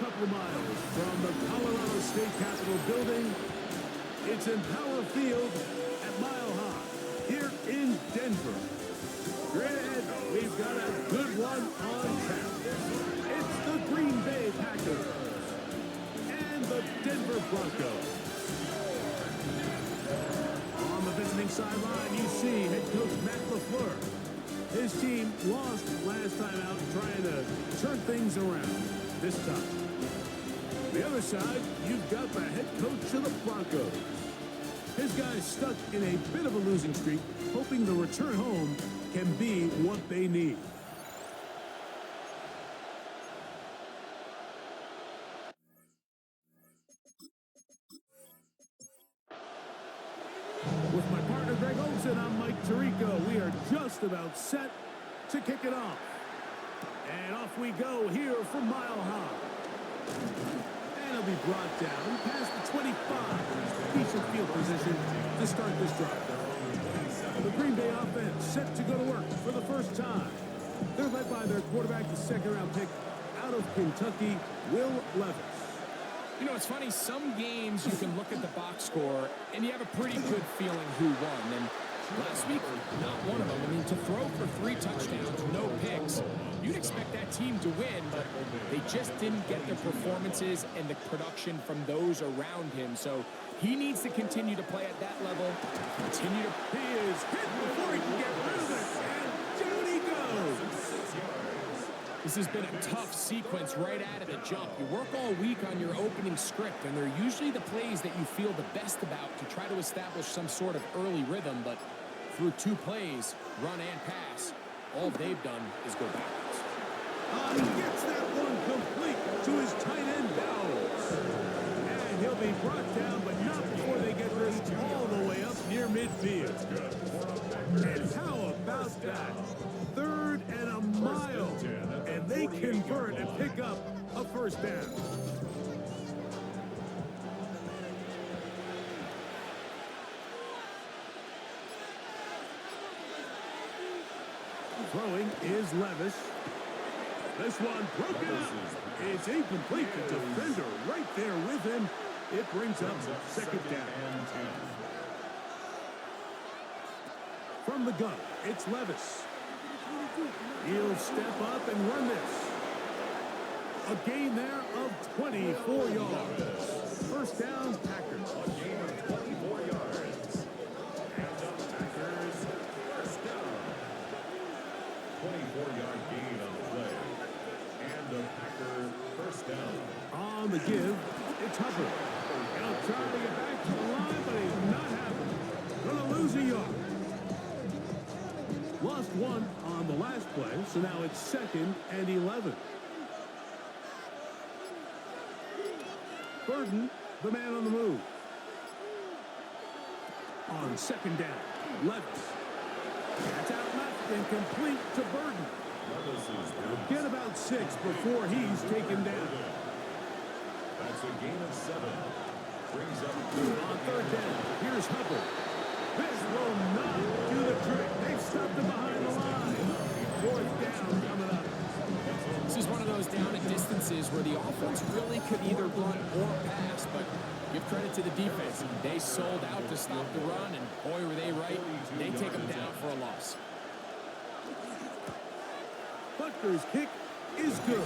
couple of miles from the Colorado State Capitol building. It's Empower Field at Mile High here in Denver. Straight ahead, we've got a good one on tap. It's the Green Bay Packers and the Denver Broncos. On the visiting sideline, you see head coach Matt LaFleur. His team lost last time out, trying to turn things around this time. The other side, you've got the head coach of the Broncos. His guys stuck in a bit of a losing streak, hoping the return home can be what they need. With my partner Greg Olson, I'm Mike Tirico. We are just about set to kick it off. And off we go here from Mile High. And it'll be brought down past the 25. Decent field position to start this drive. The Green Bay offense set to go to work for the first time. They're led by their quarterback, the second-round pick out of Kentucky, Will Levis. You know, it's funny, some games you can look at the box score and you have a pretty good feeling who won. And last week, not one of them. I mean, to throw for 3 touchdowns, no picks, you'd expect that team to win, but they just didn't get the performances and the production from those around him. So he needs to continue to play at that level. He is hit before he can get rid of it, and down he goes. This has been a tough sequence right out of the jump. You work all week on your opening script, and they're usually the plays that you feel the best about to try to establish some sort of early rhythm, but through 2 plays, run and pass, all they've done is go backwards. He gets that one complete to his tight end Bowles. And he'll be brought down, but not before they get this all the way up near midfield. And how about that? 3rd and a mile. And they convert and pick up a first down. Throwing is Levis. This one broken up. It's incomplete. The defender right there with him. It brings up 2nd down. From the gun, it's Levis. He'll step up and run this. A gain there of 24 yards. First down, Packers. A gain of 24 yards. And the Packers first down. 24-yard gain on the play. And the Packer first down. On the give, it's Hubbard. He'll try to get back to the line, but he's not having it. Gonna lose a yard. Lost 1 on the last play, so now it's 2nd and 11. Burden, the man on the move. On 2nd down, Levis. That's out left and complete to Burden. Get about 6 before he's taken down. That's a gain of 7. Brings up on 3rd down. Here's Hubbard. This will not do the trick. They've stopped him behind the line. 4th down coming up. This is one of those down and distances where the offense really could either run or pass, but give credit to the defense. They sold out to stop the run, and boy, were they right. They take them down for a loss. Butker's kick is good.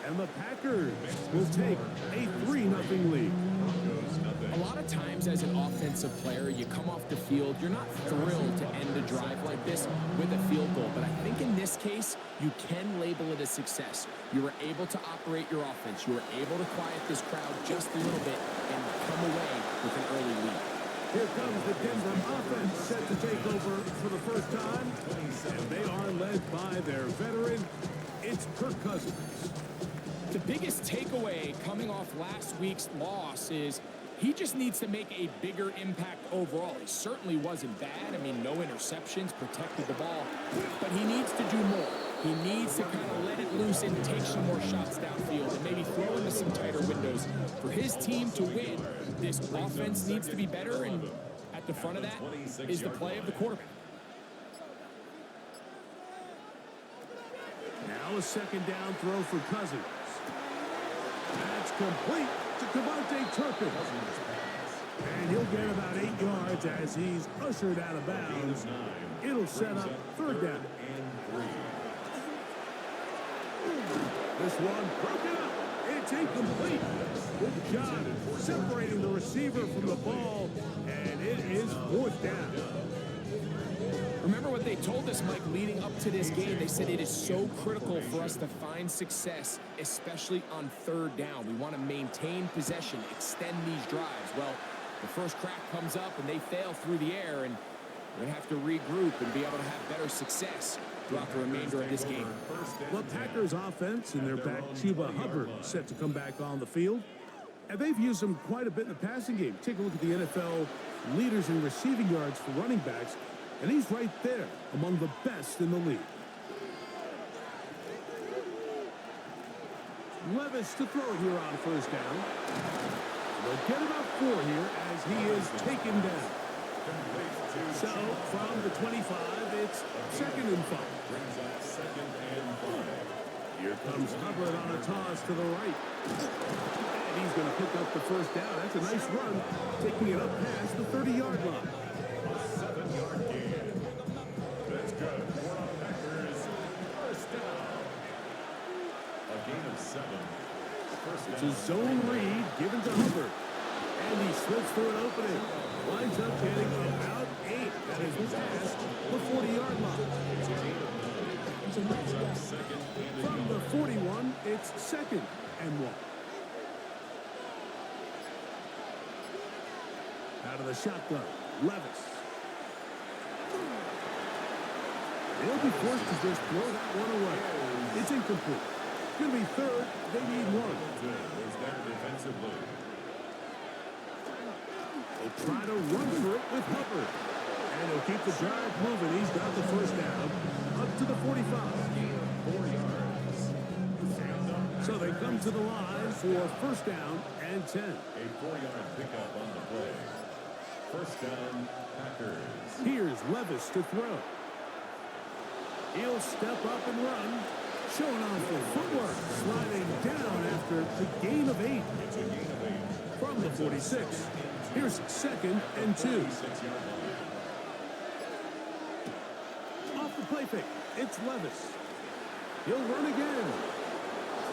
And the Packers will take a 3-0 lead. A lot of times as an offensive player, you come off the field, you're not thrilled to end a drive like this with a field goal. But I think in this case, you can label it a success. You were able to operate your offense. You were able to quiet this crowd just a little bit and come away with an early lead. Here comes the Denver offense set to take over for the first time. And they are led by their veteran. It's Kirk Cousins. The biggest takeaway coming off last week's loss is he just needs to make a bigger impact overall. He certainly wasn't bad. I mean, no interceptions, protected the ball. But he needs to do more. He needs to kind of let it loose and take some more shots downfield and maybe throw into some tighter windows. For his team to win, this offense needs to be better, and at the front of that is the play of the quarterback. Now a 2nd down throw for Cousins. complete to Turpin. And he'll get about 8 yards as he's ushered out of bounds. It'll set up third down. This one broken up. It's incomplete. Good job separating the receiver from the ball, and it is fourth down. Remember what they told us, Mike, leading up to this game. They said it is so critical for us to find success, especially on third down. We want to maintain possession, extend these drives. Well, the first crack comes up, and they fail through the air, and we're going to have to regroup and be able to have better success throughout the remainder of this game. The Packers offense and their back Chuba Hubbard set to come back on the field. And they've used him quite a bit in the passing game. Take a look at the NFL leaders in receiving yards for running backs, and he's right there among the best in the league. Levis to throw here on first down. They'll get about 4 here as he is taken down. So, from the 25, it's 2nd and 5. Here comes Hubbard on a toss to the right. And he's going to pick up the first down. That's a nice run, taking it up past the 30-yard line. A 7-yard gain. That's good for the Packers. First down. A gain of 7. It's a zone read given to Hubbard. And he slips through an opening. Winds up getting about 8. That is past the 40-yard line. From the 41, it's 2nd and 1. Out of the shotgun, Levis. They'll be forced to just throw that one away. It's incomplete. It's going to be 3rd. They need 1. Was there defensively. They'll try to run for it with Hubbard. And he'll keep the drive moving. He's got the first down up to the 45. 4 yards. So they come to the line for first down and 10. A 4-yard pickup on the play. First down, Packers. Here's Levis to throw. He'll step up and run. Showing off the footwork. Sliding down after the gain of 8. It's a gain of 8. From the 46. Here's 2nd and 2. 6-yard line. Off the play fake. It's Levis. He'll run again.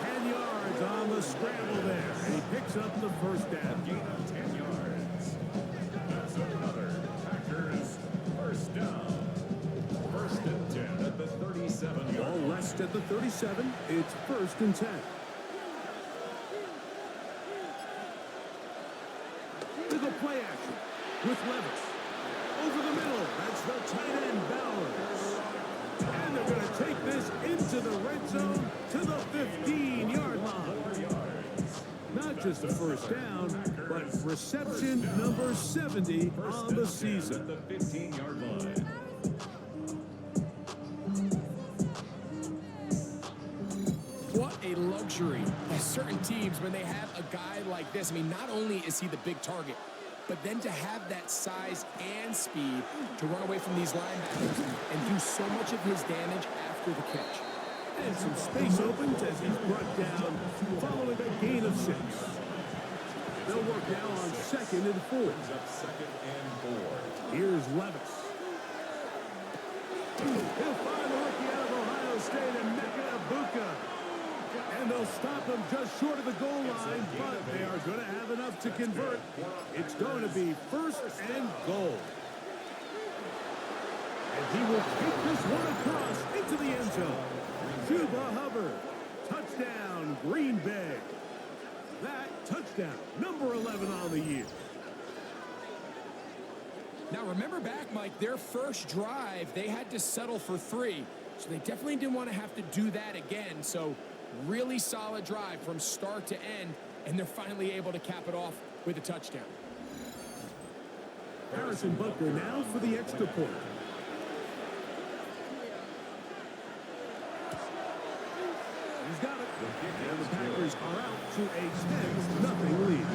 10 yards on the scramble there. And he picks up the first down. Gain of 10 yards. That's another Packers first down. 1st and 10 at the 37-yard Ball line. rest at the 37. It's 1st and 10. They go play action with Levis. Over the middle. That's the tight end, Bowers. And they're going to take this into the red zone to the 15-yard line. 4 yards. Not just a first down, but reception number 70 on the season. At the 15-yard line. What a luxury by certain teams when they have a guy like this. I mean, not only is he the big target, but then to have that size and speed to run away from these linebackers and do so much of his damage after the catch. And some space opens as he's brought down following a gain of 6. They'll work now on 2nd and 4. Brings up 2nd and 4. Here's Levis. He'll find the rookie out of Ohio State and Mecca Ibuka. And they'll stop him just short of the goal line, but they are going to have enough to convert. It's going to be 1st and goal. And he will take this one across into the end zone. Chuba Hubbard. Touchdown, Green Bay. That touchdown, number 11 on the year. Now, remember back, Mike, their first drive, they had to settle for 3. So they definitely didn't want to have to do that again. So really solid drive from start to end, and they're finally able to cap it off with a touchdown. Harrison Butker now for the extra point. He's got it. And the Packers are out to a 10-0 lead.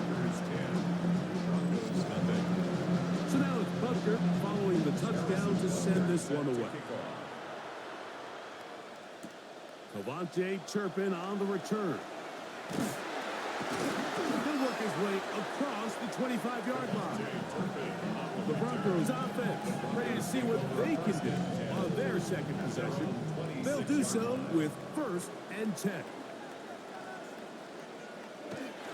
So now it's Butker following the touchdown to send this one away. Devontae Turpin on the return. He'll work his way across the 25-yard line. The Broncos offense ready to see what they can do on their second possession. They'll do so with 1st and 10.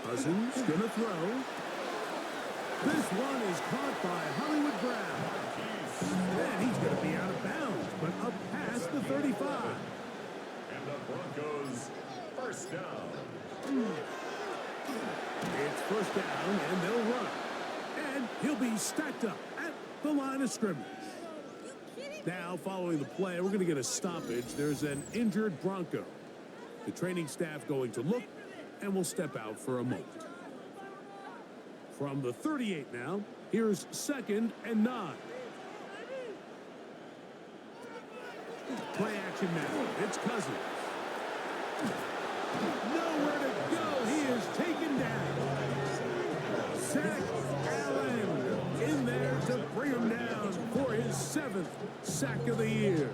Cousins gonna throw. This one is caught by Hollywood Brown. And he's gonna be out of bounds, but up past the 35. And the Broncos, first down. It's 1st down, and they'll run. And he'll be stacked up at the line of scrimmage. Now, following the play, we're going to get a stoppage. There's an injured Bronco. The training staff going to look, and we'll step out for a moment. From the 38 now, here's 2nd and 9. Play action now. It's Cousins. Nowhere to go. He is taken down. Zach Allen in there to bring him down for his 7th sack of the year.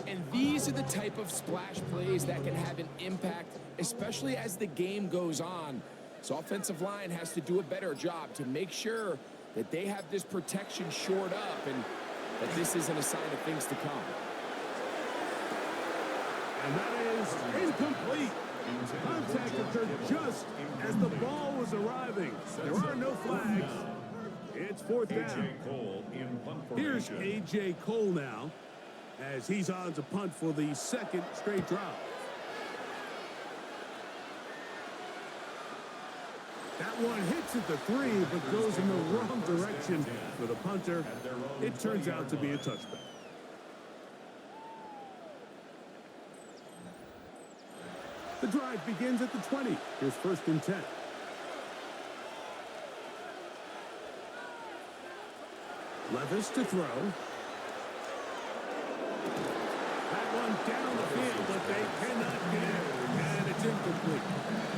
And these are the type of splash plays that can have an impact, especially as the game goes on. So offensive line has to do a better job to make sure that they have this protection shored up and that this isn't a sign of things to come. And that is incomplete. Contact occurred just as the ball was arriving. There are no flags. It's 4th down. Here's A.J. Cole now as he's on to punt for the 2nd straight drive. That one hits at the 3, but goes in the wrong direction for the punter. It turns out to be a touchback. The drive begins at the 20. Here's 1st and 10. Levis to throw. That one down the field, but they cannot get it. And it's incomplete.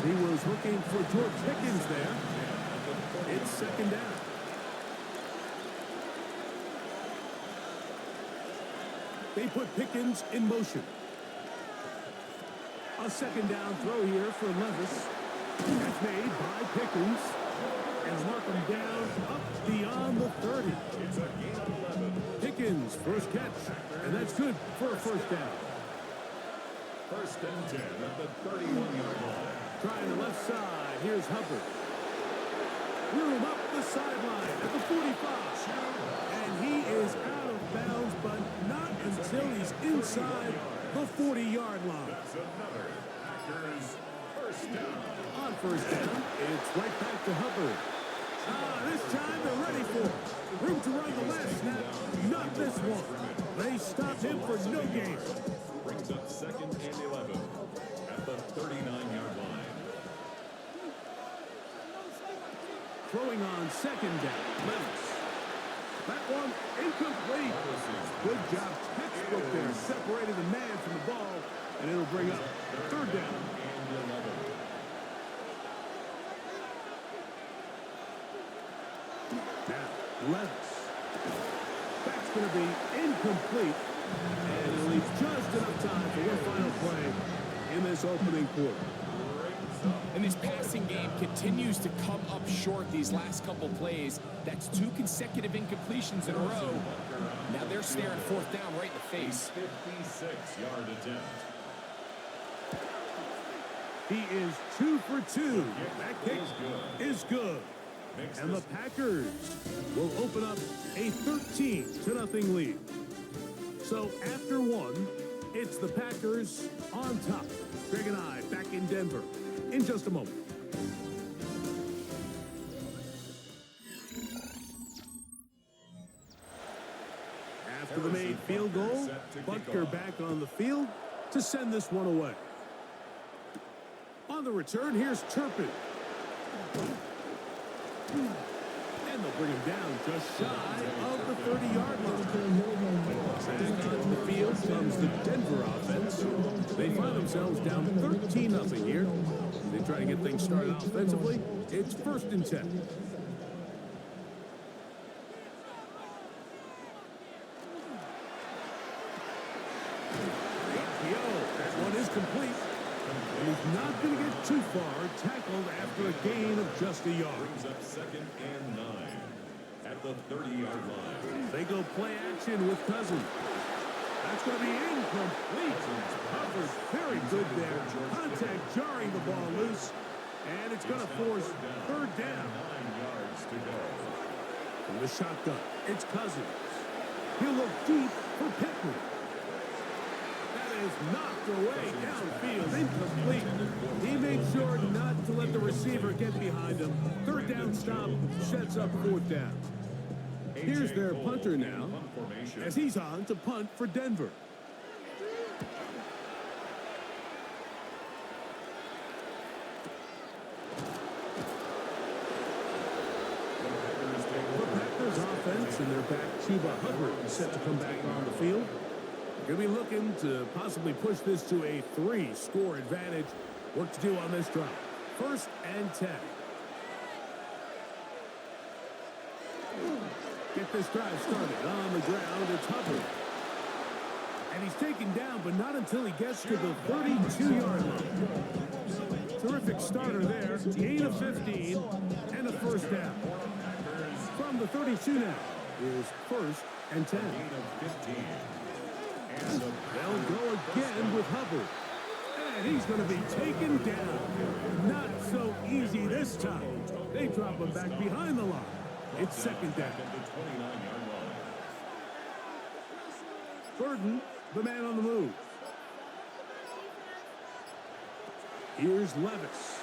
He was looking for George Pickens there. It's 2nd down. They put Pickens in motion. A 2nd down throw here for Levis. That's made by Pickens. And mark him down up beyond the 30. It's a gain of 11. Pickens, 1st catch. And that's good for a 1st down. 1st and 10 at the 31-yard line. Trying the left side. Here's Hubbard. Room up the sideline at the 45. And he is out of bounds, but not until he's inside the 40-yard line. That's another Packers 1st down. On 1st down, it's right back to Hubbard. This time they're ready for it. Room to run the last snap. Not this one. They stopped him for no gain. Brings up 2nd and 11 at the 39-yard line. Throwing on 2nd down. Levis. That one incomplete. Good job. Textbook there. Separated the man from the ball. And it'll bring up 3rd down. And 11. Now, Levis. That's going to be incomplete. And it'll leave just enough time for one final play in this opening quarter. And this passing game continues to come up short these last couple plays. That's 2 consecutive incompletions in a row. Now they're staring 4th down right in the face. 56-yard attempt. He is 2 for 2. That kick is good. And the Packers will open up a 13-0 lead. So after one, it's the Packers on top. Greg and I back in Denver in just a moment. After the made field goal, Butker back on the field to send this one away. On the return, here's Turpin. And they'll bring him down just shy of the 30-yard line. Back on the field comes the Denver offense. They find themselves down 13-0 here. They try to get things started offensively. It's 1st and 10. That one is complete. And he's not going to get too far, tackled after a gain of just a yard. Brings up 2nd and 9 at the 30-yard line. They go play action with Cousins. That's going to be incomplete. Covered very good there. Contact jarring the ball loose. And it's going to force 3rd down. 9 yards to go. From the shotgun, it's Cousins. He'll look deep for Pittman. That is knocked away downfield, incomplete. He made sure not to let the receiver get behind him. 3rd down stop sets up 4th down. Here's their punter now, as he's on to punt for Denver. The Packers offense and their back Chuba Hubbard set to come back on the field. They're going to be looking to possibly push this to a 3-score advantage. Work to do on this drive. 1st and 10. Get this drive started on the ground. It's Hubbard. And he's taken down, but not until he gets to the 32-yard line. Terrific starter there. Gain of 15 and a 1st down. From the 32 now is 1st and 10. They'll go again with Hubbard. And he's going to be taken down. Not so easy this time. They drop him back behind the line. It's 2nd down. Burden, the man on the move. Here's Levis.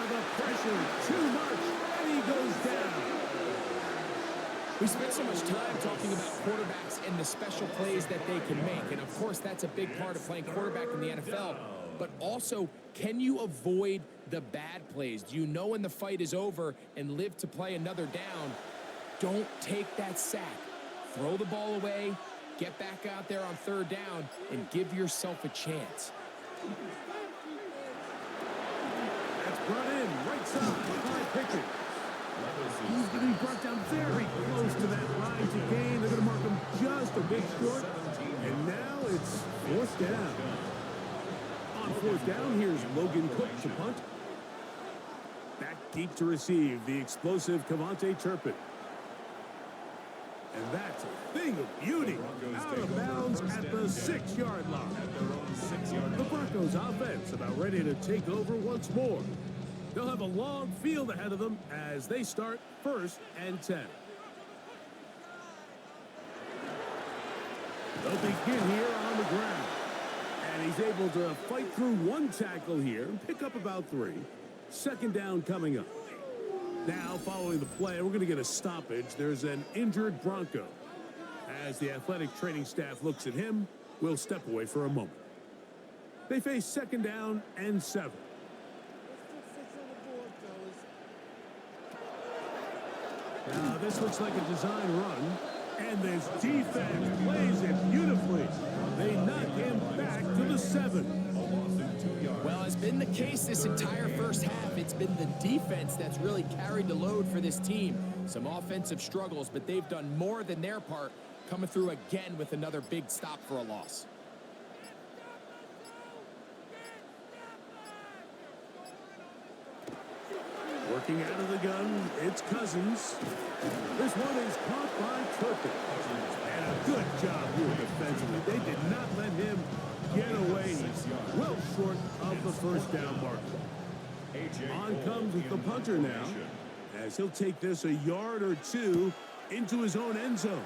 The pressure, too much, and he goes down. We spent so much time talking about quarterbacks and the special plays that they can make. And, of course, that's a big part of playing quarterback in the NFL. But also, can you avoid the bad plays? Do you know when the fight is over and live to play another down? Don't take that sack. Throw the ball away, get back out there on 3rd down, and give yourself a chance. That's brought in right side by Pickens. He's going to be brought down very close to that line to gain. They're going to mark him just a bit short. And now it's 4th down. On 4th down, here's Logan Cook to punt. Back deep to receive the explosive Kevontae Turpin. And that's a thing of beauty. Out of bounds at the 6-yard line. The Broncos offense about ready to take over once more. They'll have a long field ahead of them as they start 1st and 10. They'll begin here on the ground. And he's able to fight through 1 tackle here and pick up about 3. 2nd down coming up. Now, following the play, we're going to get a stoppage. There's an injured Bronco. As the athletic training staff looks at him, we'll step away for a moment. They face 2nd down and 7. Now, this looks like a design run, and this defense plays it beautifully. They knock him back to the 7. Well, it's been the case this entire first half. It's been the defense that's really carried the load for this team. Some offensive struggles, but they've done more than their part, coming through again with another big stop for a loss. Working out of the gun, it's Cousins. This one is caught by Turpin. And a good job here defensively. They did not let him get away. He's well short of the 1st down marker. On comes the punter now, as he'll take this a yard or 2 into his own end zone.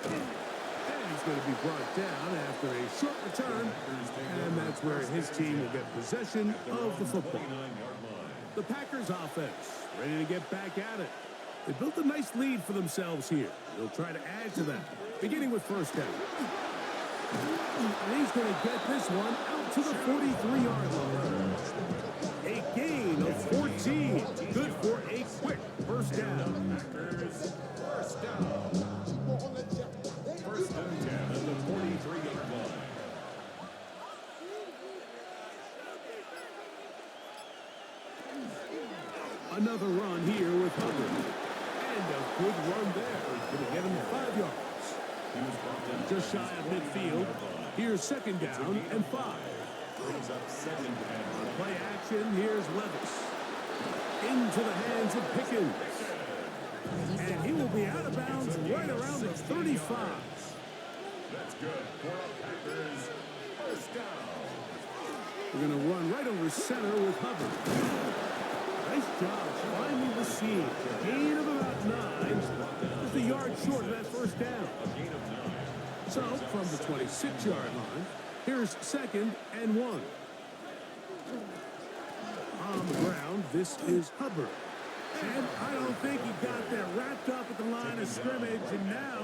He's going to be brought down after a short return, and that's where his team will get possession of the football. The Packers offense ready to get back at it. They built a nice lead for themselves here. They'll try to add to that, beginning with 1st down. And he's going to get this one out to the 43-yard line. A gain of 14. Good for a quick 1st down. Packers, 1st down. 1st and 10 at the 43-yard line. Another run here with Hubbard. And a good run there. He's going to get him 5 yards. He was brought down Just shy of midfield. Here's second down and 5. Brings up second and Play action. Here's Levis. Into the hands of Pickens. And he will be out of bounds right around the 35. that's good for a Packers first down. We're going to run right over center with Hubbard. Nice job finding the seam. Gain of about 9. Just a yard short of that first down. A gain of 9. So, from the 26-yard line, here's second and 1. On the ground, this is Hubbard. And I don't think he got there wrapped up at the line of scrimmage, and now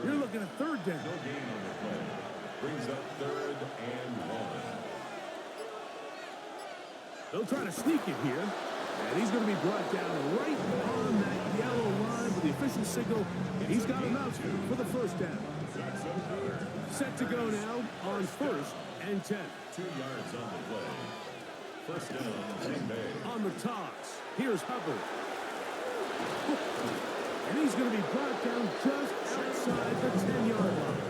you're looking at third down. No gain on the play. Brings up third and 1. They'll try to sneak it here, and he's going to be brought down right on that yellow line with the official signal. He's got enough for the first down. Set to go now on first and 10. 2 yards on the play. First down, Green Bay. On the toss, here's Hubbard. And he's going to be brought down just outside the 10-yard line.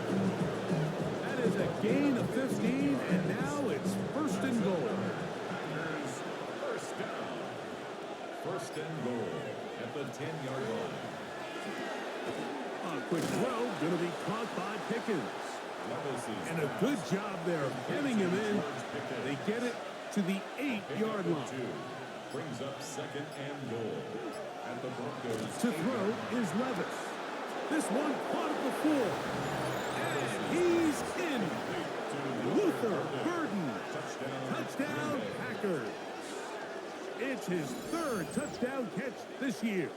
That is a gain of 15, and now it's first and goal. Packers first down. First and goal at the 10-yard line. A quick throw, going to be caught by Pickens. And a good job there of hemming him in. They get it to the 8-yard line. Brings up second and goal at the Broncos. To throw is Levis. This one caught at the 4. And he's in. Luther Burden. Touchdown Packers. It's his third touchdown catch this year.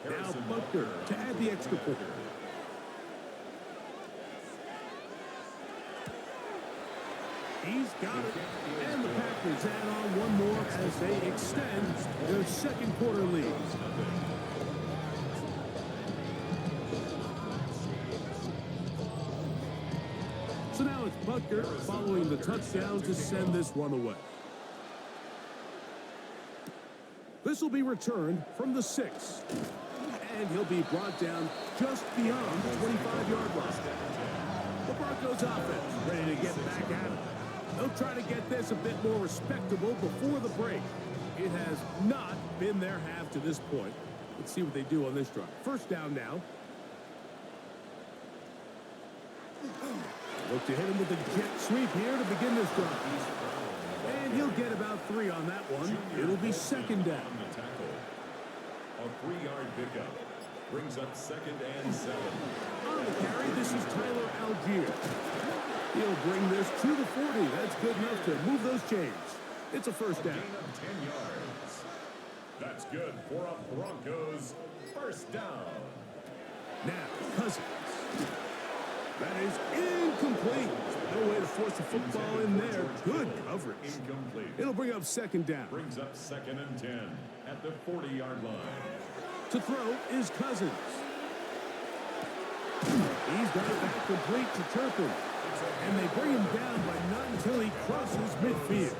Now Butker to add the extra point. He's got it. And the Packers add on one more as they extend their second quarter lead. So now it's Butker following the touchdown to send this one away. This will be returned from the 6. And he'll be brought down just beyond the 25-yard line. The Broncos offense ready to get back at it. They'll try to get this a bit more respectable before the break. It has not been their half to this point. Let's see what they do on this drive. First down now. Look to hit him with a jet sweep here to begin this drive. And he'll get about 3 on that one. It'll be second down. A 3-yard pickup. Brings up second and 7. On the carry, this is Tyler Algier. He'll bring this to the 40. That's good enough to move those chains. It's a first down. Gain of 10 yards. That's good for a Broncos first down. Now, Cousins. That is incomplete. No way to force the football in there. Good coverage. Incomplete. It'll bring up second down. Brings up second and 10 at the 40-yard line. To throw is Cousins. He's got it back complete to Turpin. And they bring him down, but not until he crosses midfield.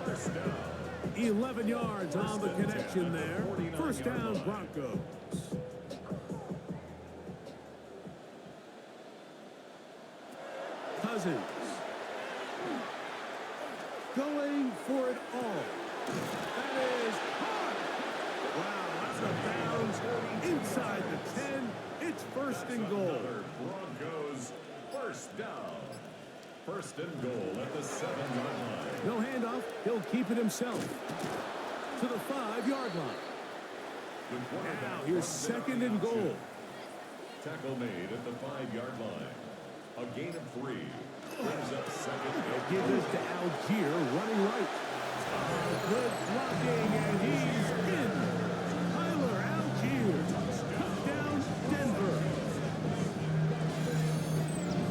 First down. 11 yards on the connection there. First down, Broncos. Cousins. Going for it all. That is hard. Wow, that's a bounds inside the 10. It's first and goal. Another Broncos first down. First and goal at the 7-yard line. No handoff. He'll keep it himself. To the 5-yard line. Now here's second and goal. Tackle made at the 5-yard line. A gain of 3. Brings up second. Give this to Algier running right. Good blocking, and he's in. Tyler Algier. Touchdown, Denver.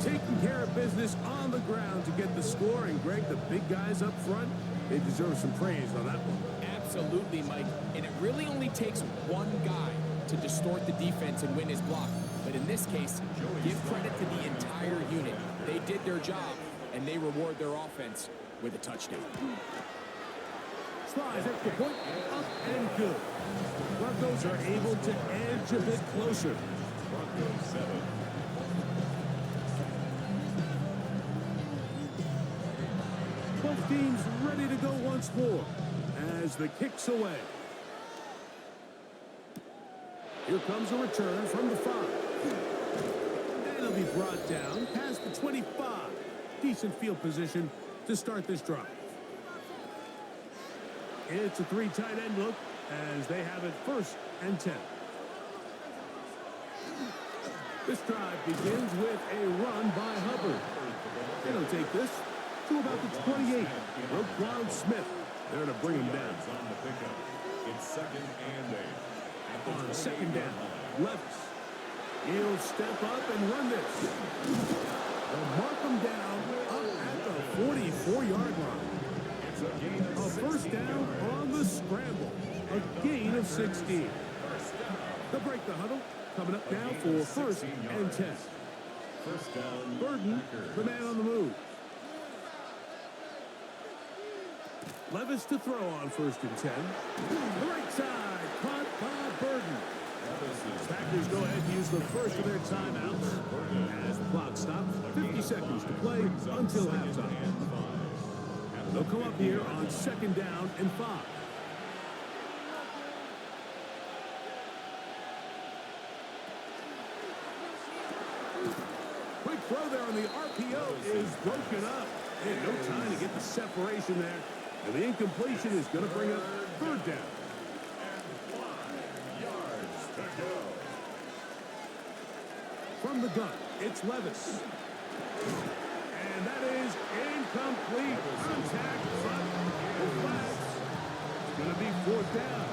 Taking care of business on the ground to get the score. And Greg, the big guys up front, they deserve some praise on that one. Absolutely, Mike. And it really only takes one guy to distort the defense and win his block. But in this case, give credit to the entire unit. They did their job, and they reward their offense with a touchdown. Slides at the point, up and good. Broncos are able to edge a bit closer. Broncos 7. Both teams ready to go once more as the kick's away. Here comes a return from the 5. And it'll be brought down past the 25. Decent field position to start this drive. It's a 3 tight end look as they have it 1st and 10. This drive begins with a run by Hubbard. It'll take this to about the 28. Roquan Smith there to bring him down. On the pickup. It's 2nd and 8. On 2nd down, Levis. He'll step up and run this. They'll mark him down up at the 44-yard line. It's a gain of A 1st down on the scramble. A gain of 16. They'll break the huddle. Coming up now for 1st and 10. 1st down. Burden, the man on the move. Levis to throw on 1st and 10. The right side, caught by Burden. Packers go ahead and use the first of their timeouts as the clock stops. 50 seconds to play until halftime. They'll come up here on 2nd down and 5. Quick throw there on the RPO is broken up. And no time to get the separation there. And the incompletion is going to bring up 3rd down. And 5 yards to go. From the gun, it's Levis. And that is incomplete. Contact, but the flags. It's going to be 4th down.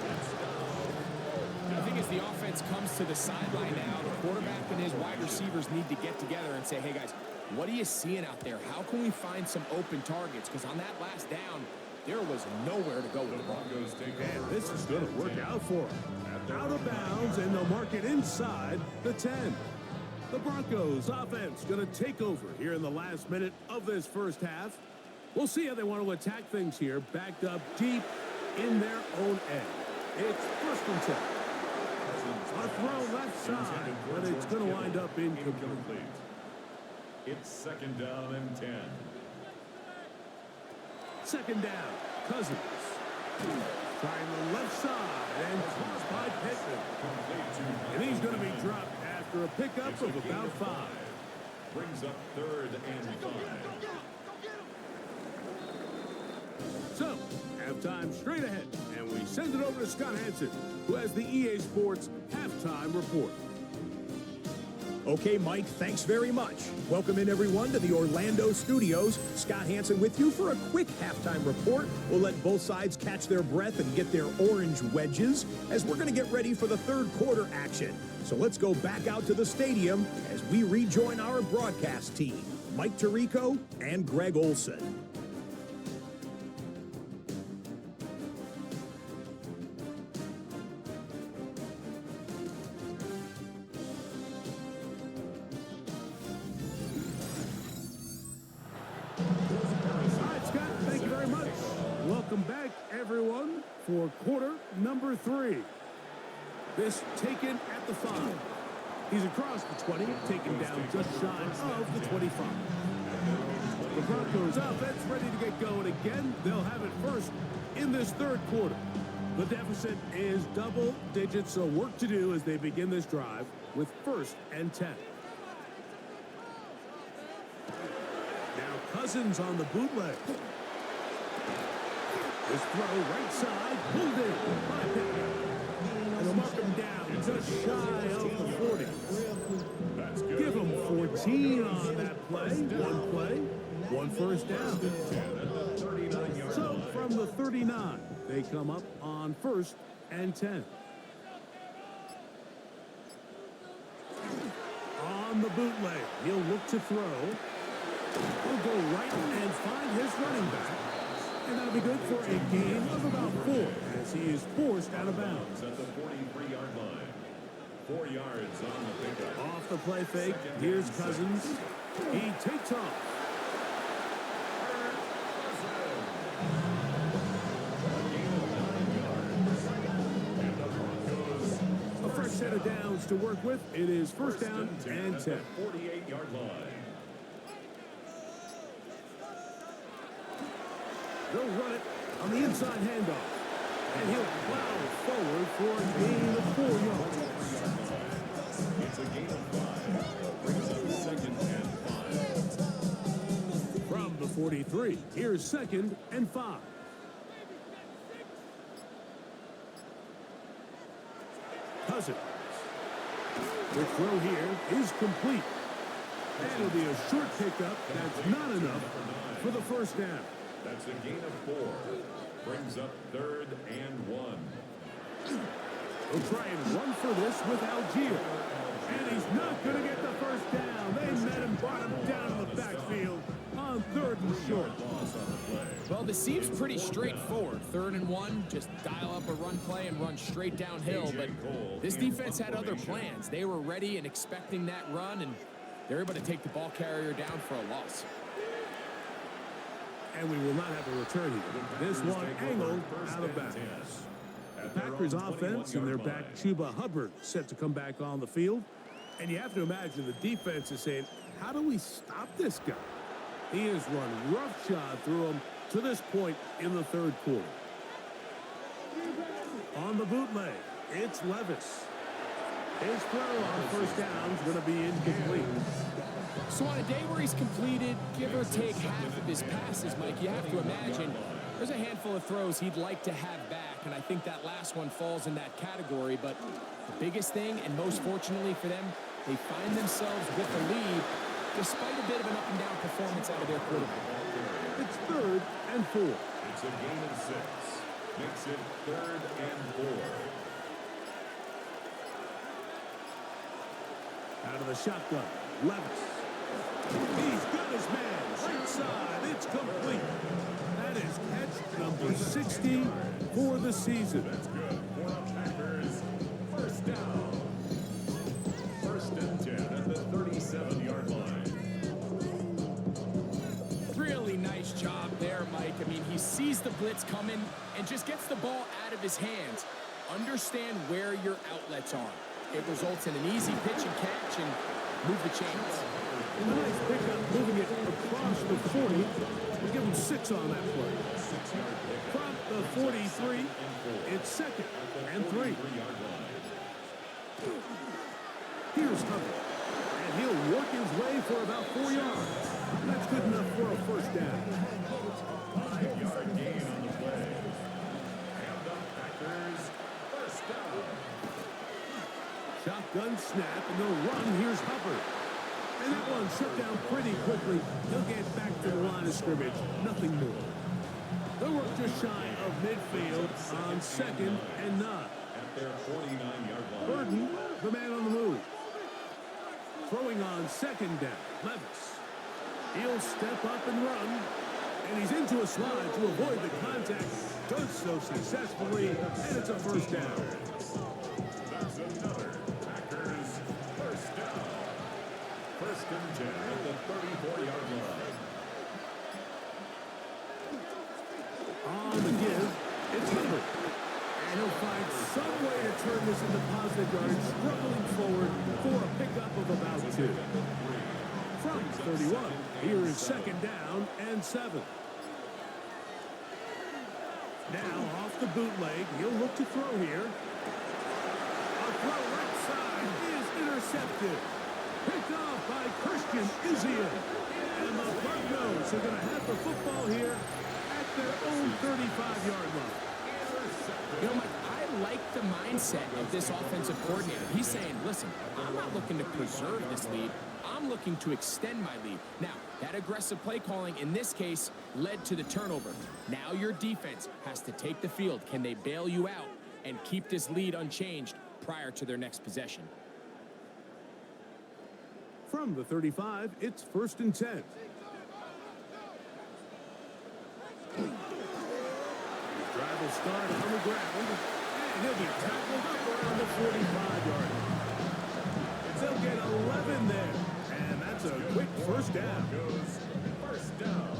I think as the offense comes to the sideline now, the quarterback and his wide receivers need to get together and say, hey, guys, what are you seeing out there? How can we find some open targets? Because on that last down, there was nowhere to go with the Broncos. And this is going to work out for them. Out of bounds, and they'll mark it inside the 10. The Broncos offense going to take over here in the last minute of this 1st half. We'll see how they want to attack things here, backed up deep in their own end. It's 1st and 10. A throw left side, but it's going to wind up incomplete. It's 2nd down and 10. 2nd down, Cousins. Trying the left side and tossed by Pittman. And he's going to be dropped after a pickup of about 5. Brings up 3rd and 5. So, halftime straight ahead, and we send it over to Scott Hansen, who has the EA Sports halftime report. Okay, Mike, thanks very much. Welcome in, everyone, to the Orlando studios. Scott Hansen with you for a quick halftime report. We'll let both sides catch their breath and get their orange wedges as we're going to get ready for the 3rd quarter action. So let's go back out to the stadium as we rejoin our broadcast team, Mike Tirico and Greg Olson. Welcome back, everyone, for quarter number 3. This taken at the 5. He's across the 20, taken down just shy of the 25. The Broncos offense ready to get going again. They'll have it 1st in this 3rd quarter. The deficit is double digits, so work to do as they begin this drive with 1st and 10. Now Cousins on the bootleg. This throw right side, pulled in by Pittman. And they'll mark him down just shy of the 40. That's good. Give him 14 on that play. One play, 1 1st down. So from the 39, they come up on 1st and 10. On the bootleg, he'll look to throw. He'll go right and find his running back. And that'll be good for a gain of about 4 as he is forced out of bounds. At the 43-yard line. 4 yards on the pickup. Off the play fake. Here's Cousins. He takes off. A fresh set of downs to work with. It is first down and 10. 48-yard line. They'll run it on the inside handoff. And he'll plow forward for a gain of 4 yards. It's a gain of 5. Brings up second and 5. From the 43, here's second and 5. Cousins. The throw here is complete. And it'll be a short pickup. That's not enough for the first down. That's a gain of 4. Brings up third and 1. They'll try and run for this with Algier. And he's not going to get the first down. They met him, brought him down in the backfield on third and short. Well, this seems pretty straightforward. 3rd and 1, just dial up a run play and run straight downhill. But this defense had other plans. They were ready and expecting that run, and they're able to take the ball carrier down for a loss. And we will not have a return here. This one angled out of bounds. The Packers offense and their back Chuba Hubbard set to come back on the field. And you have to imagine the defense is saying, how do we stop this guy? He has run roughshod through him to this point in the third quarter. On the bootleg, it's Levis. His throw on first down is going to be incomplete. So on a day where he's completed, give or take half of his passes, Mike, you have to imagine there's a handful of throws he'd like to have back, and I think that last one falls in that category. But the biggest thing, and most fortunately for them, they find themselves with the lead despite a bit of an up-and-down performance out of their quarterback. It's 3rd and 4. It's a gain of 6. Makes it 3rd and 4. Out of the shotgun, Levis. He's got his man. Right side. It's complete. That is catch number 60 for the season. That's good for the Packers. First down. 1st and 10 at the 37-yard line. Really nice job there, Mike. I mean, he sees the blitz coming and just gets the ball out of his hands. Understand where your outlets are. It results in an easy pitch and catch and move the chains. Nice pickup, moving it across the 40. We'll give him 6 on that play. From the 43, it's 2nd and 3. Here's Hubbard. And he'll work his way for about 4 yards. That's good enough for a first down. 5-yard gain on the play. And the Packers first down. Shotgun snap, and they'll run. Here's Hubbard. And that one shut down pretty quickly. He'll get back to the line of scrimmage. Nothing more. They'll work just shy of midfield on 2nd and 9. At their 49-yard line. Burden, the man on the move. Throwing on 2nd down, Levis. He'll step up and run. And he's into a slide to avoid the contact. Does so successfully, and it's a first down. That's another Packers first down. 1st and 10 at the 34-yard line. On the give, it's Hubbard. And he'll find some way to turn this into positive yardage, struggling forward for a pickup of about 2. From 31, here is 2nd down and 7. Now off the bootleg, he'll look to throw here. A throw right side is intercepted. Picked off by Christian Izia. And the Broncos are going to have the football here at their own 35-yard line. You know, Mike, I like the mindset of this offensive coordinator. He's saying, listen, I'm not looking to preserve this lead. I'm looking to extend my lead. Now, that aggressive play calling in this case led to the turnover. Now your defense has to take the field. Can they bail you out and keep this lead unchanged prior to their next possession? From the 35, it's 1st and 10. Drive will start on the ground, and he'll be tackled up around the 45-yard line. They'll get 11 there. And that's a quick first down. Goes first down.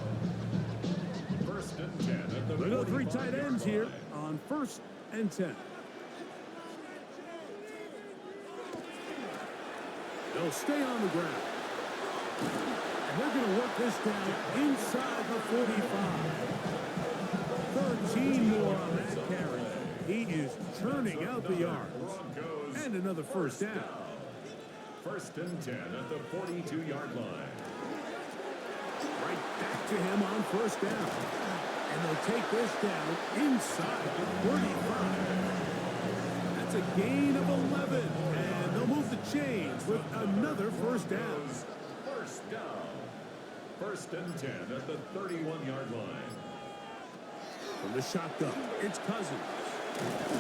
First and 10 at the They go 3 tight 45-yard ends here line. on 1st and 10. They'll stay on the ground. And they're going to work this down inside the 45. 13 more on that carry. He is churning out the yards. Broncos And another first down. First and 10 at the 42-yard line. Right back to him on first down. And they'll take this down inside the 35. That's a gain of 11. And they'll move the chains with another first down. First down. First and 10 at the 31-yard line. From the shotgun, it's Cousins.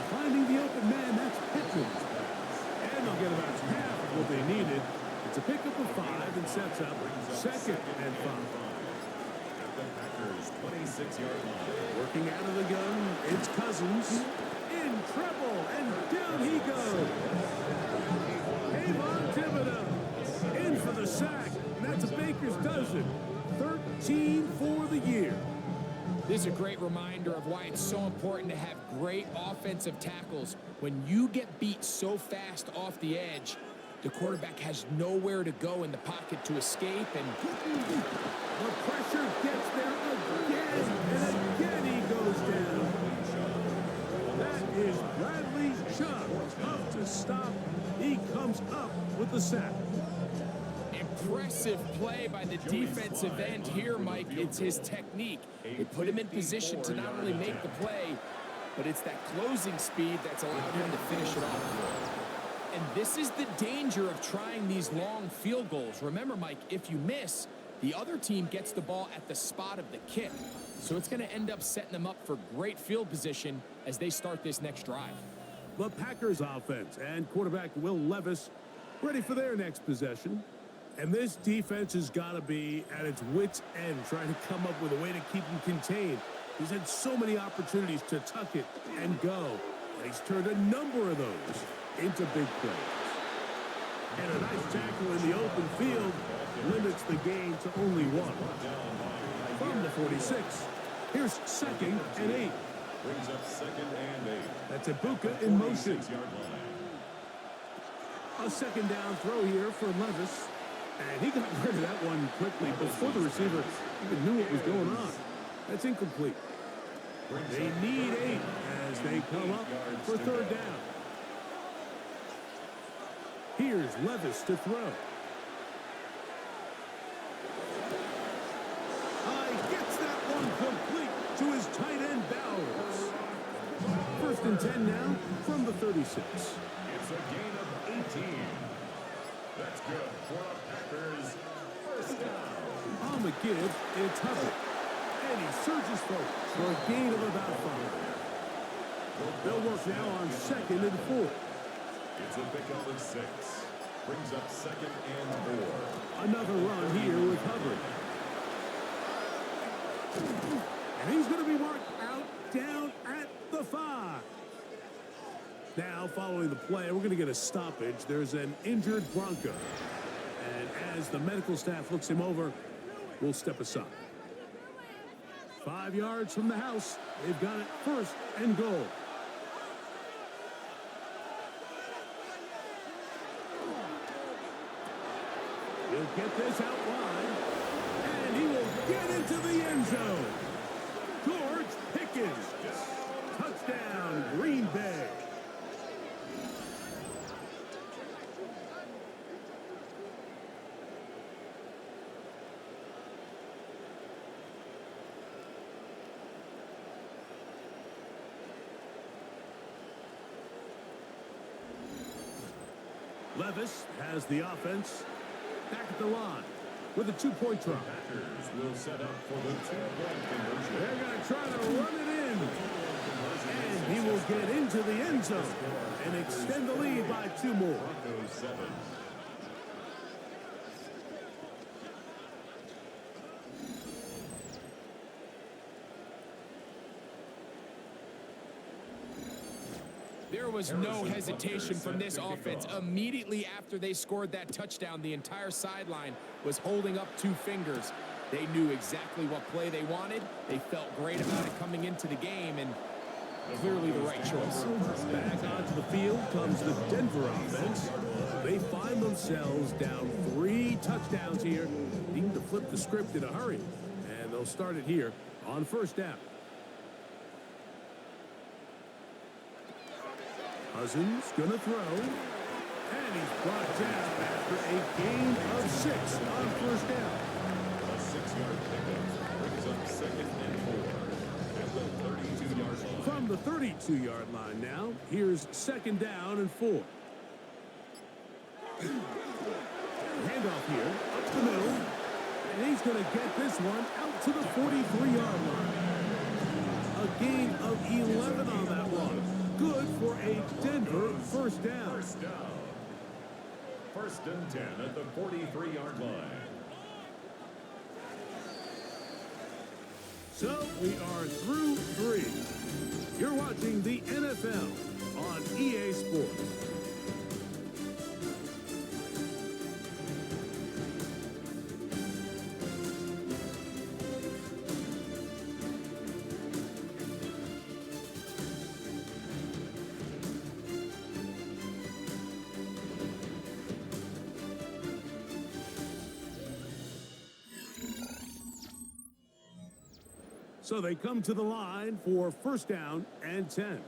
Finding the open man, that's Pickens. And they'll get about half of what they needed. It's a pickup of 5 and sets up 2nd and 5. At the Packers' 26-yard line. Working out of the gun, it's Cousins. In trouble, and down he goes. Kayvon Thibodeau in for the sack, and that's a baker's dozen. 13 for the year. This is a great reminder of why it's so important to have great offensive tackles. When you get beat so fast off the edge, the quarterback has nowhere to go in the pocket to escape, and the pressure gets there again, and again he goes down. That is Bradley Chubb. Tough to stop. He comes up with the sack. impressive play by the defensive end here, Mike. It's his technique. They put him in position to not only make the play, but it's that closing speed that's allowed him to finish it off. And this is the danger of trying these long field goals. Remember, Mike, if you miss, the other team gets the ball at the spot of the kick. So it's going to end up setting them up for great field position as they start this next drive. The Packers offense and quarterback Will Levis ready for their next possession. And this defense has got to be at its wits' end, trying to come up with a way to keep him contained. He's had so many opportunities to tuck it and go. And he's turned a number of those into big plays. And a nice tackle in the open field limits the gain to only one. From the 46, here's 2nd and 8. Brings up 2nd and 8. That's Ibuka in motion. 46-yard line. A 2nd down throw here for Levis. And he got rid of that one quickly before the receiver even knew what was going on. That's incomplete. They need 8 as they come up for 3rd down. Here's Levis to throw. Gets that one complete to his tight end Bowers. 1st and 10 now from the 36. It's a gain of 18. That's good for the Packers. 1st down. On the give, it's Hubbard. And he surges forward for a gain of about 5. They'll work now on 2nd and 4. It's a pickup of 6. Brings up 2nd and 4. Another run here with Hubbard. And he's going to be marked out down at the 5. Now, following the play, we're going to get a stoppage. There's an injured Bronco. And as the medical staff looks him over, we'll step aside. 5 yards from the house. They've got it 1st and goal. He'll get this out wide. And he will get into the end zone. George Pickens. Touchdown, Green Bay. Levis has the offense back at the line with a 2-point try. Packers will set up for the 2-point conversion. They're going to try to run it in. And he will get into the end zone and extend the lead by 2 more. Broncos 7. There was no hesitation from this offense. Immediately after they scored that touchdown, the entire sideline was holding up 2 fingers. They knew exactly what play they wanted. They felt great about it coming into the game, and clearly the right choice. Back onto the field comes the Denver offense. They find themselves down 3 touchdowns here. Need to flip the script in a hurry. And they'll start it here on first down. Cousins gonna throw. And he's brought down after a gain of 6 on first down. A 6-yard pickup brings up 2nd and 4 at the 32-yard line. From the 32-yard line now, here's 2nd down and 4. Handoff here, up the middle. And he's going to get this one out to the 43-yard line. A gain of 11 on that one. Good for a Denver first down. First down. 1st and 10 at the 43-yard line. So we are through 3. You're watching the NFL on EA Sports. So they come to the line for first down and 10.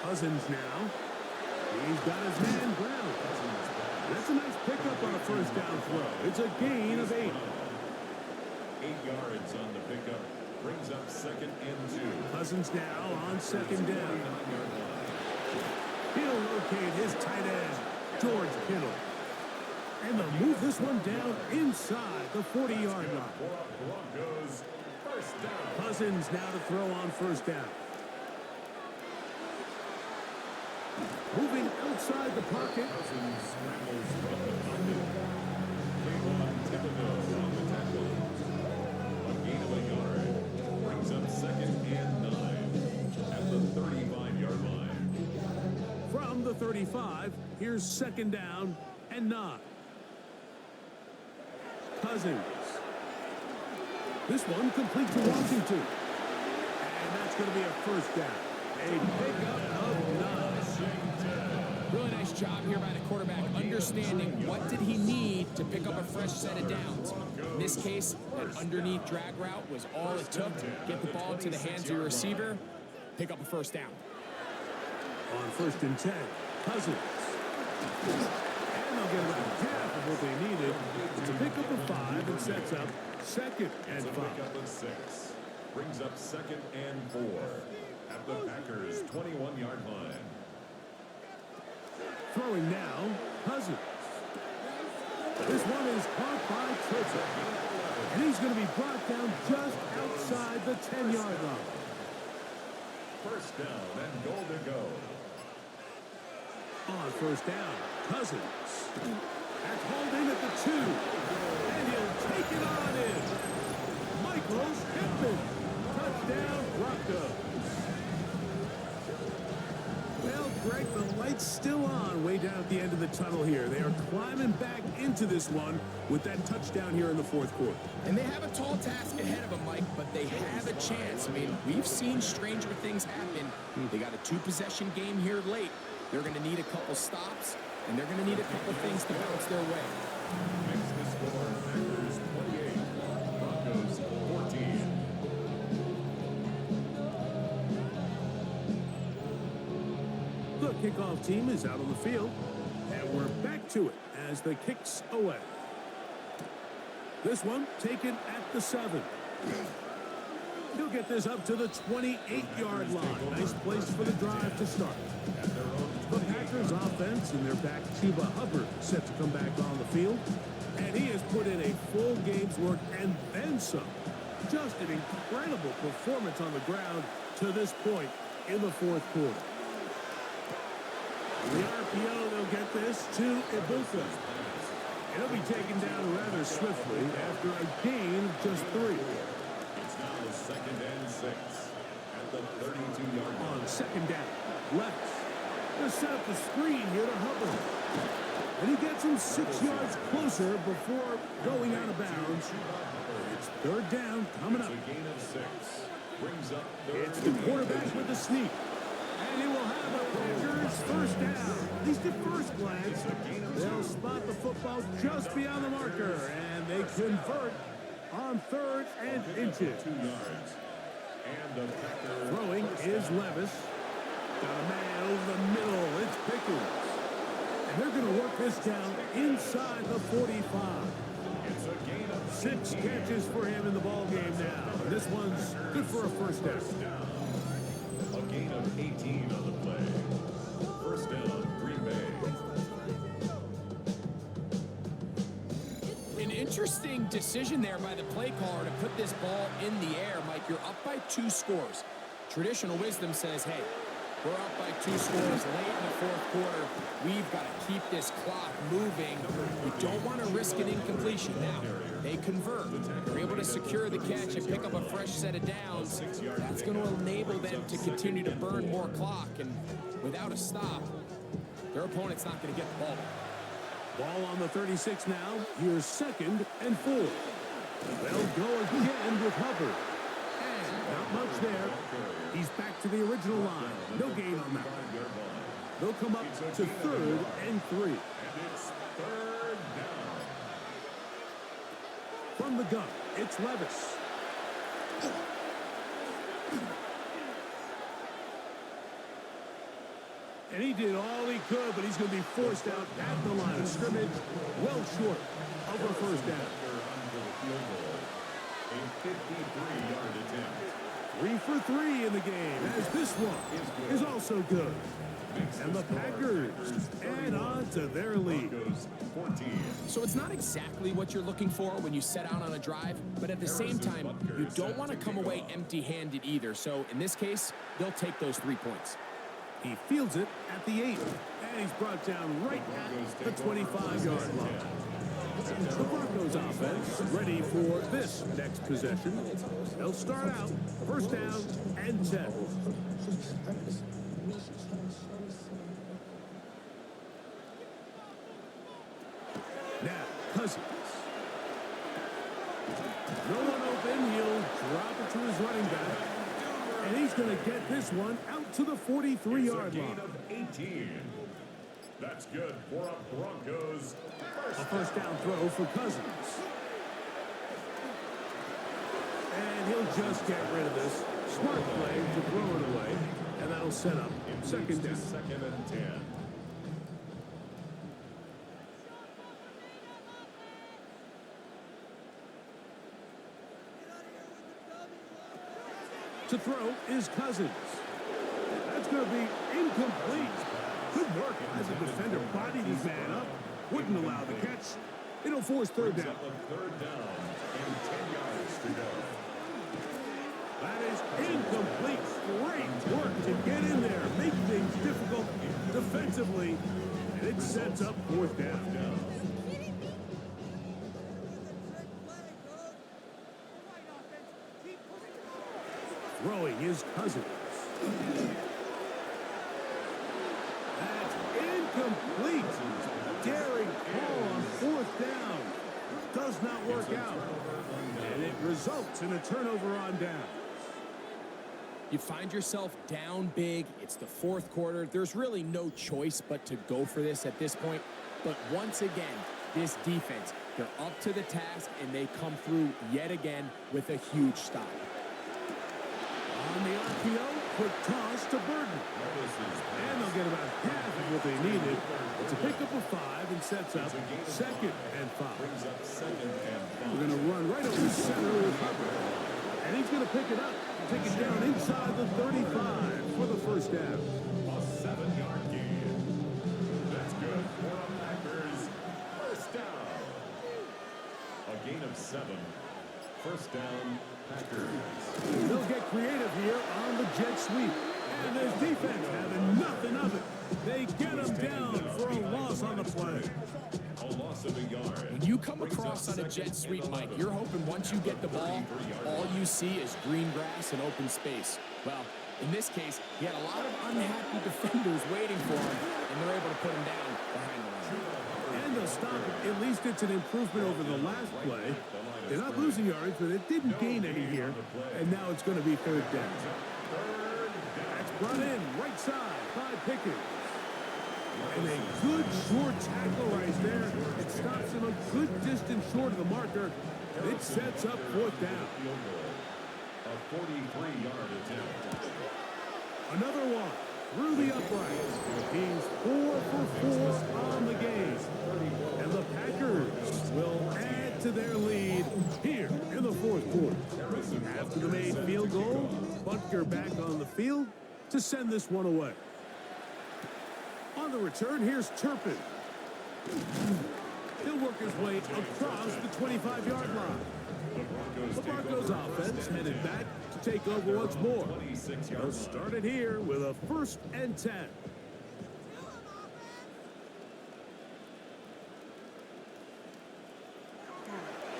Cousins now. He's got his man ground. That's a nice pickup on a first down throw. It's a gain of 8. 8 yards on the pickup. Brings up 2nd and 2. Cousins now on 2nd down. He'll locate his tight end, George Kittle. And they'll move this one down inside the 40-yard line. Broncos, first down. Cousins now to throw on first down. Moving outside the pocket. Cousins scrambles from the pocket. Kayvon Thibodeau on the tackle. A gain of a yard. Brings up 2nd and 9 at the 35-yard line. From the 35, here's 2nd down and 9. Cousins. This one complete to Washington. And that's going to be a first down. A pickup of 9. Really nice job here by the quarterback, understanding what did he need to pick up a fresh set of downs. In this case, that underneath drag route was all it took to get the ball into the hands of your receiver, pick up a first down. On 1st and 10, Cousins. And they'll get about half of what they needed to pick up a 5 and sets up 2nd and 5. Pickup of 6. Brings up 2nd and 4 at the Packers' 21-yard line. Throwing now, Cousins. This one is caught by Turtle. And he's going to be brought down just outside the 10-yard line. First down and goal to go. On first down, Cousins. That's hauled in at the 2. And he'll take it on in. Michael Pittman. Touchdown, Broncos. Well, Greg, the light's still on way down at the end of the tunnel here. They are climbing back into this one with that touchdown here in the 4th quarter. And they have a tall task ahead of them, Mike, but they have a chance. I mean, we've seen stranger things happen. They got a 2-possession game here late. They're going to need a couple stops, and they're going to need a couple things to bounce their way. Makes the score Packers 28, Broncos 14. The kickoff team is out on the field, and we're back to it as the kick's away. This one taken at the 7. He'll get this up to the 28-yard line. Nice place for the drive to start. The Packers offense and their back Chuba Hubbard set to come back on the field. And he has put in a full game's work and then some. Just an incredible performance on the ground to this point in the 4th quarter. The RPO, they'll get this to Ibuka. He'll be taken down rather swiftly after a gain of just 3. It's now 2nd and 6 at the 32-yard line. On 2nd down, Levis. They'll set up the screen here to Hubbard. And he gets him 6 yards closer before going out of bounds. It's 3rd down coming up. It's a gain of 6. Brings up It's the quarterback with the sneak. And he will have a Packers 1st down. At least at first glance, they'll spot the football just beyond the marker. And they convert on 3rd and inches. 2 yards. And the Packers Throwing is Levis. Got a man over the middle. It's Pickens. And they're going to work this down inside the 45. It's a gain of 6 catches for him in the ball game now. And this one's good for a 1st down. A gain of 18 on the play. 1st down, Green Bay. An interesting decision there by the play caller to put this ball in the air. Mike, you're up by 2 scores. Traditional wisdom says, hey, we're up by 2 scores late in the 4th quarter. We've got to keep this clock moving. We don't want to risk an incompletion. Now, they convert. They're able to secure the catch and pick up a fresh set of downs. That's going to enable them to continue to burn more clock. And without a stop, their opponent's not going to get the ball. Ball on the 36 now. Here's 2nd and 4. They'll go again with Hubbard. And not much there. He's back to the original line. No gain on that. They'll come up to 3rd and 3. And it's 3rd down. From the gun, it's Levis. And he did all he could, but he's going to be forced out at the line of scrimmage, well short of a 1st down. A 53-yard attempt. 3 for 3 in the game, as this one is also good. And the Packers add on to their lead. 14. So it's not exactly what you're looking for when you set out on a drive, but at the same time, you don't want to come away empty-handed either. So in this case, they'll take those 3 points. He fields it at the 8, and he's brought down right at the 25-yard line. The Broncos offense ready for this next possession. They'll start out 1st down and 10. Now, Cousins. No one open. He'll drop it to his running back. And he's going to get this one out to the 43-yard line. Gain of 18. That's good for a Broncos. A 1st down throw for Cousins. And he'll just get rid of this. Smart play to throw it away. And that'll set up 2nd down. 2nd and 10. To throw is Cousins. That's going to be incomplete. Good work as a defender bodied his man up. Wouldn't allow the catch. It'll force 3rd down. 3rd down and 10 yards to go. That is incomplete. Great work to get in there, make things difficult defensively, and it sets up 4th down. Throwing is Cousins. That's incomplete. Daring call on 4th down. Does not work out. And it results in a turnover on down. You find yourself down big. It's the 4th quarter. There's really no choice but to go for this at this point. But once again, this defense, they're up to the task, and they come through yet again with a huge stop. On the RPO, quick toss to Burton. And they'll get about half of what they needed to pick up a 5 and sets up 2nd and 5. We're going to run right over the center with Hubbard. And he's going to pick it up, take it down inside the 35 for the 1st down. A 7-yard gain. That's good for a Packers 1st down. A gain of 7. 1st down, Packers. They'll get creative here on the jet sweep. And this defense having nothing of it. They get him down for a loss on the play. A loss loss of a yard. When you come across on a jet sweep, Mike, you're hoping once you get the ball, all you see is green grass and open space. Well, in this case, he had a lot of unhappy defenders waiting for him, and they're able to put him down behind the line. And they'll stop it. At least it's an improvement over the last play. They're not losing yards, but it didn't gain any here. And now it's going to be third down. That's brought in right side by Pickens. And a good short tackle right there. It stops him a good distance short of the marker. And it sets up fourth down. A 43-yard attempt. Another one through the uprights. He's 4 for 4 on the game. And the Packers will add to their lead here in the fourth quarter. After the made field goal, Butker back on the field to send this one away. On the return, here's Turpin. He'll work his way across the 25-yard line. The Broncos offense headed back to take over once more. They'll start it here with a 1st and 10.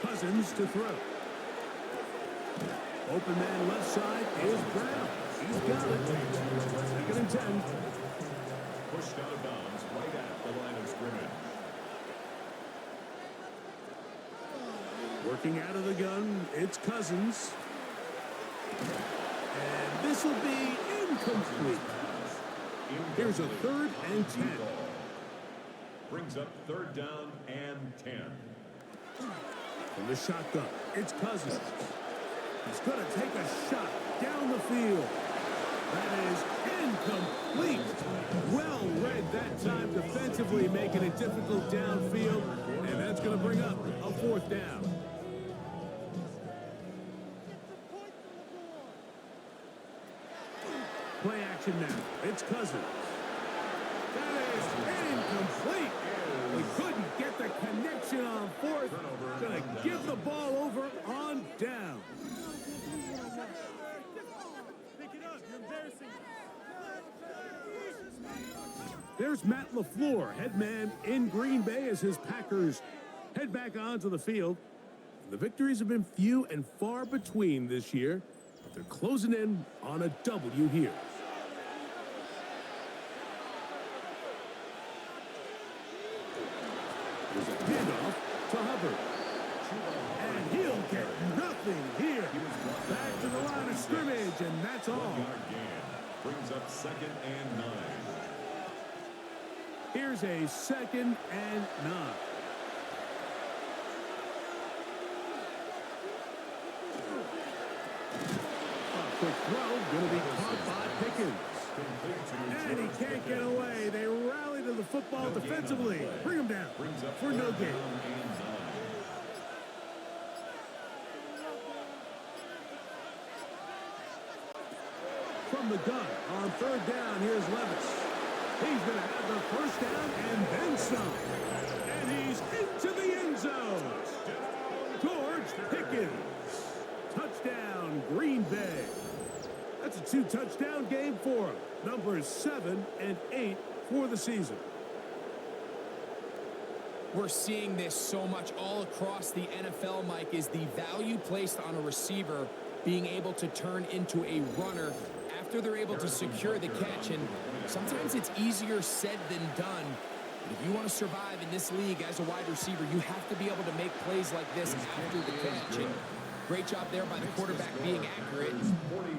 Cousins to throw. Open man left side is Brown. He's got it. 2nd and 10. Pushed out of bounds right at the line of scrimmage. Working out of the gun, it's Cousins. And this will be incomplete. Here's a 3rd and 10. Brings up 3rd down and 10. From the shotgun, it's Cousins. He's going to take a shot down the field. That is incomplete. Well read that time defensively, making it difficult downfield. And that's going to bring up a 4th down. Play action now. It's Cousins. That is incomplete. We couldn't get the connection on 4th. Going to give the ball over on down. Pick it up. You're embarrassing. There's Matt LaFleur, head man in Green Bay as his Packers head back onto the field. The victories have been few and far between this year, but they're closing in on a W here. There's a handoff to Hubbard. And he'll get nothing here. Back to the line of scrimmage, and that's all. Brings up 2nd and 9. Here's a 2nd and 9. A quick throw, going to be caught by Pickens. And he can't get away. They rally to the football defensively. Bring him down for no gain. From the gun on 3rd down, here's Levis. He's going to have the 1st down and then some. And he's into the end zone. George Pickens. Touchdown, Green Bay. That's a 2-touchdown game for him. Numbers 7 and 8 for the season. We're seeing this so much all across the NFL, Mike, is the value placed on a receiver being able to turn into a runner after they're able to secure the catch. And sometimes it's easier said than done. But if you want to survive in this league as a wide receiver, you have to be able to make plays like this after the catch. And great job there by the quarterback being accurate.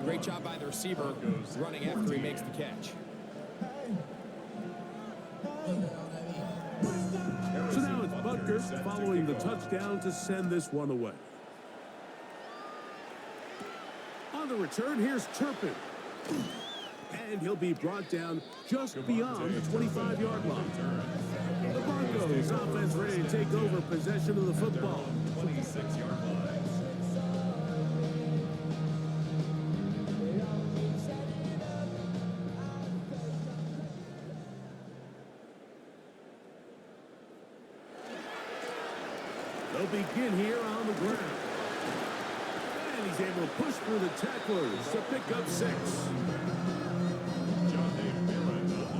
Great job by the receiver running after he makes the catch. So now it's Butker following the touchdown to send this one away. On the return, here's Turpin. And he'll be brought down just beyond the 25-yard line. The Broncos offense ready to take over possession of the football. 26-yard line. They'll begin here on the ground. And he's able to push through the tacklers to pick up 6.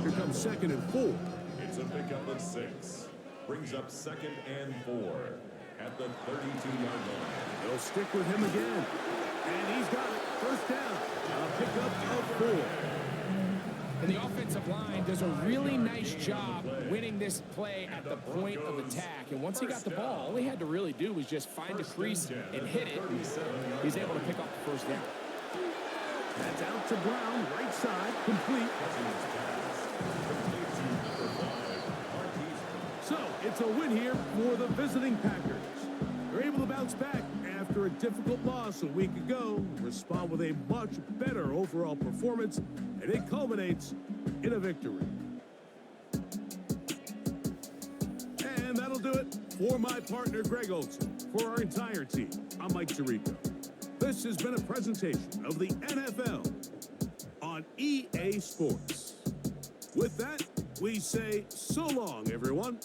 Here comes 2nd and 4. It's a pickup of 6. Brings up 2nd and 4 at the 32-yard line. They'll stick with him again. And he's got it. First down. A pickup of 4. And the offensive line does a really nice job winning this play at the point of attack. And once he got the ball, all he had to really do was just find a crease and hit it. He's able to pick up the first down. That's out to Brown, right side, complete. So, it's a win here for the visiting Packers. They're able to bounce back after a difficult loss a week ago, respond with a much better overall performance, and it culminates in a victory. And that'll do it for my partner, Greg Olson. For our entire team, I'm Mike Tirico. This has been a presentation of the NFL on EA Sports. With that, we say so long, everyone.